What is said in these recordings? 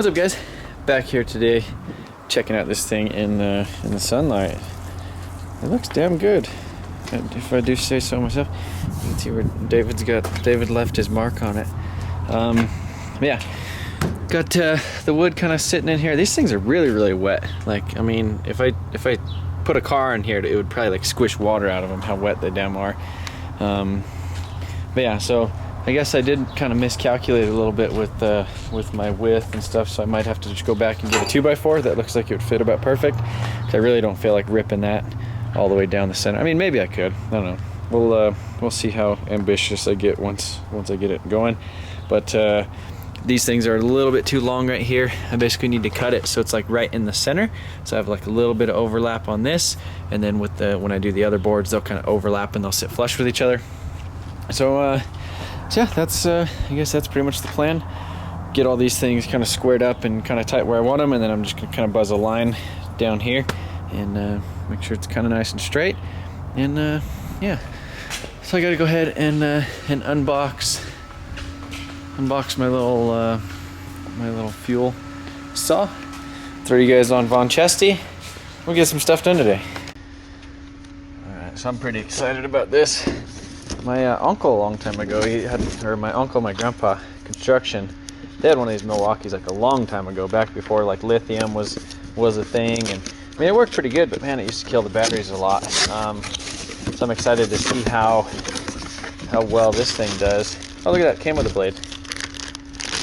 What's up, guys? Back here today, checking out this thing in the sunlight. It looks damn good, if I do say so myself. You can see where David left his mark on it. Yeah, got the wood kind of sitting in here. These things are really wet. Like, I mean, if I put a car in here, it would probably like squish water out of them. How wet they damn are. But yeah, so I guess I did kind of miscalculate a little bit with my width and stuff, so I might have to just go back and get a 2x4 that looks like it would fit about perfect, because I really don't feel like ripping that all the way down the center. I mean, maybe I could, I don't know. We'll see how ambitious I get once I get it going. But these things are a little bit too long right here. I basically need to cut it so it's like right in the center, so I have like a little bit of overlap on this, and then with when I do the other boards, they'll kind of overlap and they'll sit flush with each other. So yeah, that's I guess that's pretty much the plan. Get all these things kind of squared up and kind of tight where I want them, and then I'm just gonna kind of buzz a line down here and make sure it's kind of nice and straight. And yeah, so I gotta go ahead and unbox my little fuel saw. Throw you guys on Von Chesty. We'll get some stuff done today. All right, so I'm pretty excited about this. My uncle a long time ago, my grandpa, construction, they had one of these Milwaukees like a long time ago, back before like lithium was a thing, and I mean it worked pretty good, but man, it used to kill the batteries a lot. So I'm excited to see how well this thing does. Oh, look at that, it came with a blade.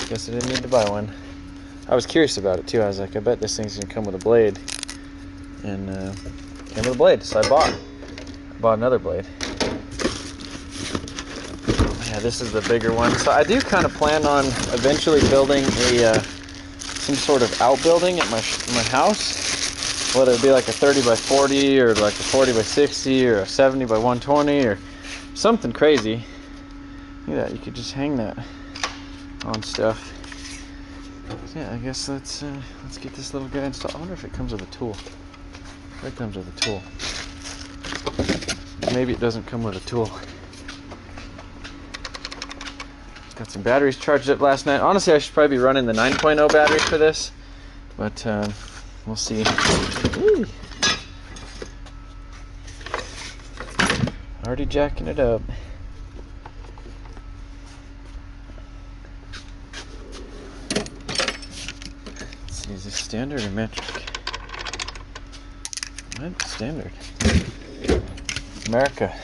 Guess I didn't need to buy one. I was curious about it too. I was like, I bet this thing's gonna come with a blade, and came with a blade, so I bought another blade. Yeah, this is the bigger one. So I do kind of plan on eventually building some sort of outbuilding at my house, whether it be like a 30x40 or like a 40x60 or a 70x120 or something crazy. Look at that, you could just hang that on stuff. So yeah, I guess let's get this little guy installed. I wonder if it comes with a tool. It comes with a tool. Maybe it doesn't come with a tool. Got some batteries charged up last night. Honestly, I should probably be running the 9.0 battery for this, but we'll see. Whee! Already jacking it up. Let's see, is this standard or metric? What? Standard. America.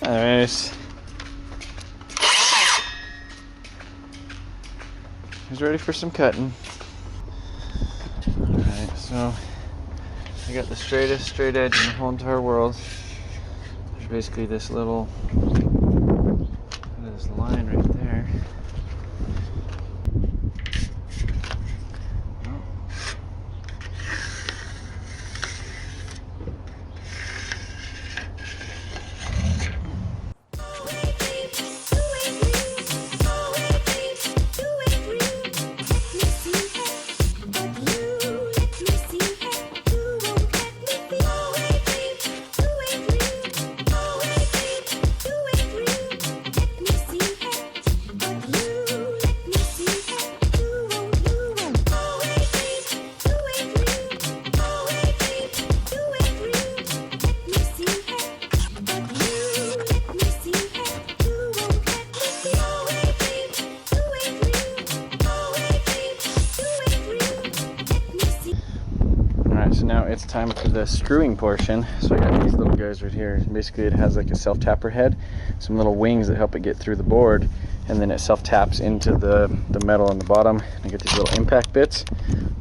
Nice. He's ready for some cutting. Alright, so I got the straightest straight edge in the whole entire world. There's basically this little line right there. So now it's time for the screwing portion. So I got these little guys right here. Basically it has like a self-tapper head, some little wings that help it get through the board, and then it self-taps into the metal on the bottom. I get these little impact bits,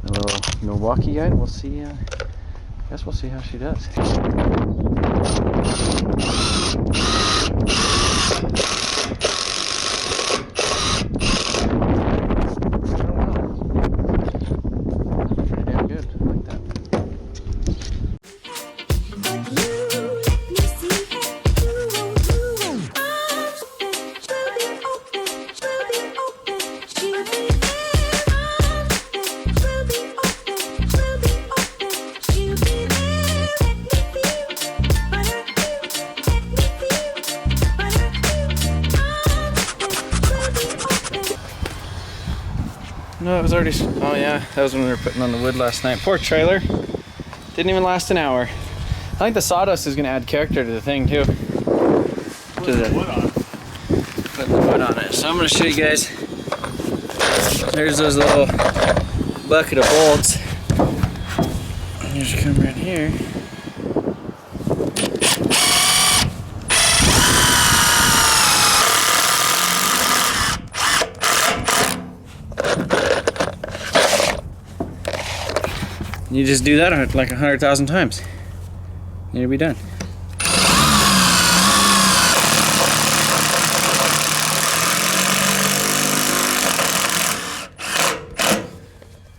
a little Milwaukee guy. We'll see, I guess we'll see how she does. was already, oh yeah, that was when we were putting on the wood last night. Poor trailer. Didn't even last an hour. I think the sawdust is gonna add character to the thing too. Putting the wood on it. So I'm gonna show you guys. There's those little bucket of bolts. You just come right here. You just do that like 100,000 times. And you'll be done.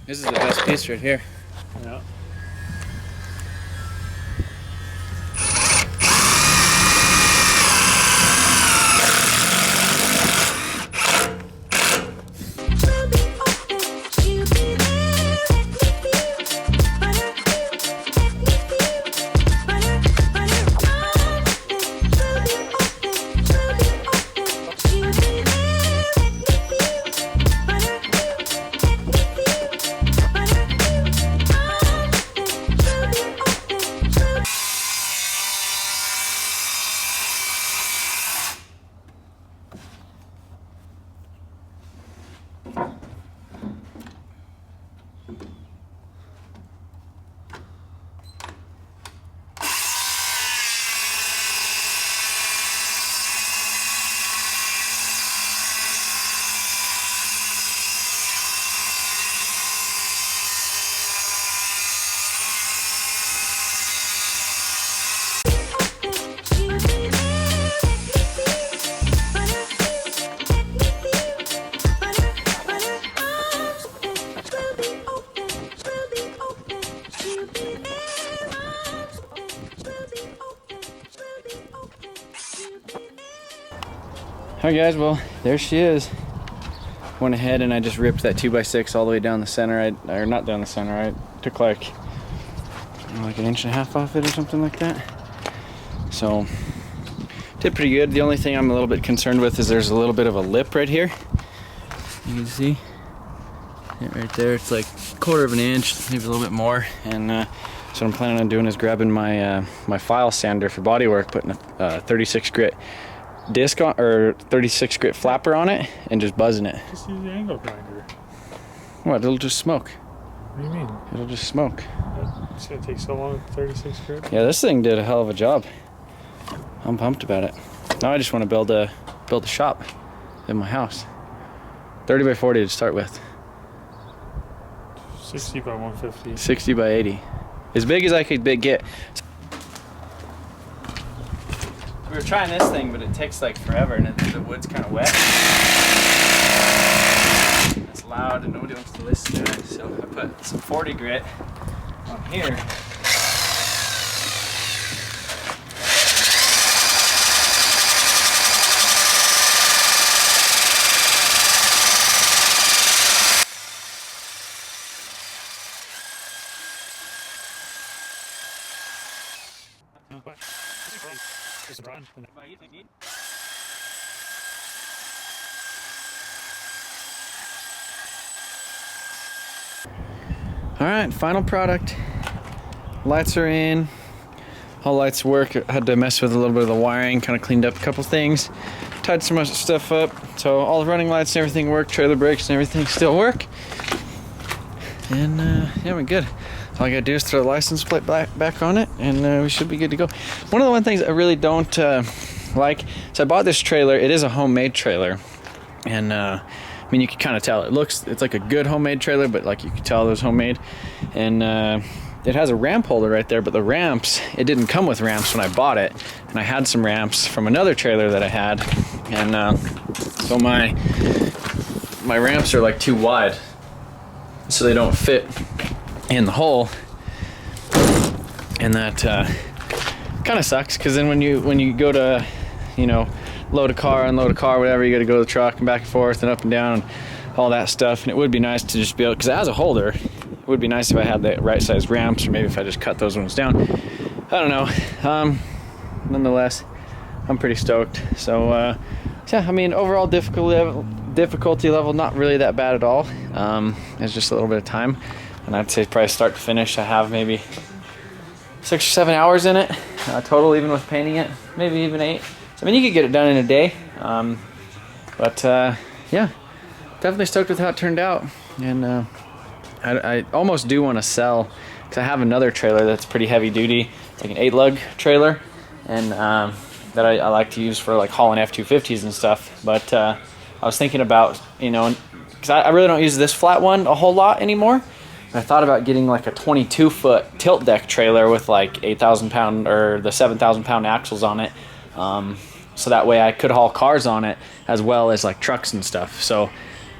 This is the best piece right here. Yeah. Alright guys, well there she is. Went ahead and I just ripped that 2x6 all the way down the center. Or not down the center, I took like an 1.5 inches off it or something like that. So did pretty good. The only thing I'm a little bit concerned with is there's a little bit of a lip right here. You can see it right there. It's like 1/4 of an inch, maybe a little bit more. And so what I'm planning on doing is grabbing my my file sander for bodywork, putting a 36 grit disc on, or 36 grit flapper on it, and just buzzing it. Just use the angle grinder. What? It'll just smoke. What do you mean? It'll just smoke. It's gonna take so long with 36 grit. Yeah, this thing did a hell of a job. I'm pumped about it. Now I just want to build a shop in my house. 30 by 40 to start with. 60 by 150. 60 by 80. As big as I could get. We were trying this thing, but it takes like forever, and the wood's kind of wet. It's loud, and nobody wants to listen to it. So I put some 40 grit on here. Alright, final product. Lights are in. All lights work. I had to mess with a little bit of the wiring, kind of cleaned up a couple things, tied some other stuff up. So all the running lights and everything work, trailer brakes and everything still work. And yeah, we're good. All I gotta do is throw the license plate back on it, and we should be good to go. One of the things I really don't like, so I bought this trailer. It is a homemade trailer, and I mean, you can kind of tell. It's like a good homemade trailer, but like you can tell it was homemade. And it has a ramp holder right there, but the ramps, it didn't come with ramps when I bought it. And I had some ramps from another trailer that I had, and so my ramps are like too wide, so they don't fit in the hole, and that kind of sucks, because then when you go to, you know, load a car, unload a car, whatever, you got to go to the truck and back and forth and up and down and all that stuff. And it would be nice to just be able, because it has a holder, it would be nice if I had the right size ramps, or maybe if I just cut those ones down. I don't know. Nonetheless, I'm pretty stoked. So yeah, I mean, overall difficulty difficulty level, not really that bad at all. It's just a little bit of time, and I'd say probably start to finish I have maybe 6 or 7 hours in it total, even with painting it, maybe even 8. So I mean, you could get it done in a day. Yeah, definitely stoked with how it turned out. And I almost do want to sell, because I have another trailer that's pretty heavy duty, like an 8-lug trailer, and that I like to use for like hauling F-250s and stuff. But I was thinking about, you know, because I really don't use this flat one a whole lot anymore. I thought about getting like a 22-foot tilt deck trailer with like 8,000 pound or the 7,000 pound axles on it. So that way I could haul cars on it as well as like trucks and stuff. So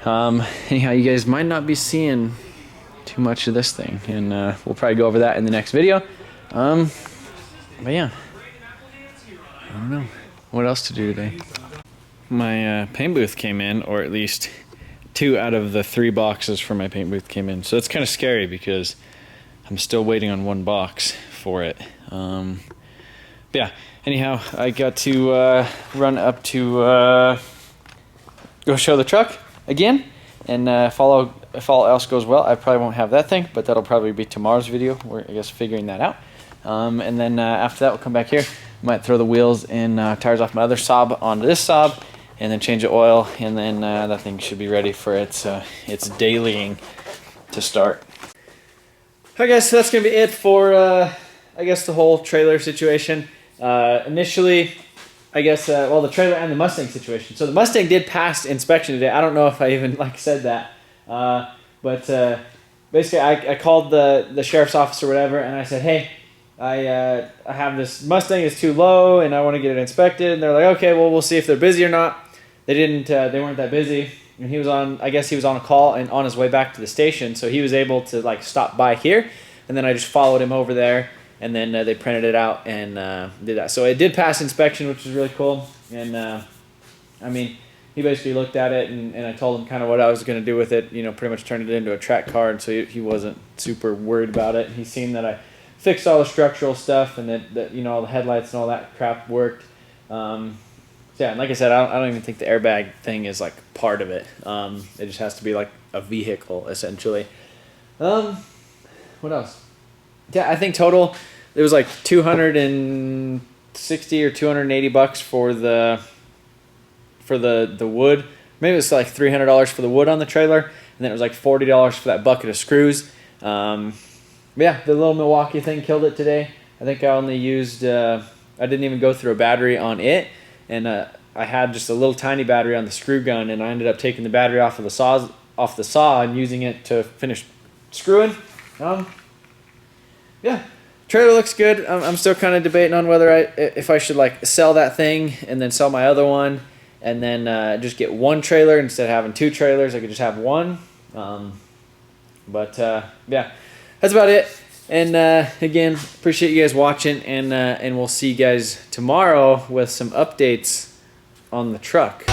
anyhow, you guys might not be seeing too much of this thing, and we'll probably go over that in the next video. But yeah, I don't know what else to do today. My paint booth came in, or at least 2 out of the 3 boxes for my paint booth came in. So it's kind of scary because I'm still waiting on 1 box for it. But yeah, anyhow, I got to run up to go show the truck again, and if all else goes well, I probably won't have that thing, but that'll probably be tomorrow's video. We're, I guess, figuring that out. And then after that, we'll come back here. Might throw the wheels and tires off my other Saab onto this Saab, and then change the oil, and then that thing should be ready for its dailying to start. Alright guys, so that's going to be it for, I guess, the whole trailer situation. Initially, I guess, well, the trailer and the Mustang situation. So the Mustang did pass inspection today. I don't know if I even, said that. But basically, I called the sheriff's office or whatever, and I said, hey, I have this Mustang is too low, and I want to get it inspected. And they're like, okay, well, we'll see if they're busy or not. They weren't that busy, and he was on, I guess he was on a call and on his way back to the station, so he was able to stop by here, and then I just followed him over there, and then they printed it out and did that. So it did pass inspection, which is really cool. And I mean, he basically looked at it, and I told him kind of what I was going to do with it, you know, pretty much turned it into a track car, and so he wasn't super worried about it. He seen that I fixed all the structural stuff, and that you know, all the headlights and all that crap worked. Yeah, and like I said, I don't even think the airbag thing is part of it. It just has to be like a vehicle, essentially. What else? Yeah, I think total it was like $260 or $280 for the wood. Maybe it was like $300 for the wood on the trailer, and then it was like $40 for that bucket of screws. Yeah, the little Milwaukee thing killed it today. I think I only used, I didn't even go through a battery on it, and I had just a little tiny battery on the screw gun, and I ended up taking the battery off of the saw and using it to finish screwing. Yeah, trailer looks good. I'm still kind of debating on whether if I should sell that thing and then sell my other one, and then just get 1 trailer instead of having 2 trailers. I could just have 1. Yeah, that's about it. And again, appreciate you guys watching, and we'll see you guys tomorrow with some updates on the truck.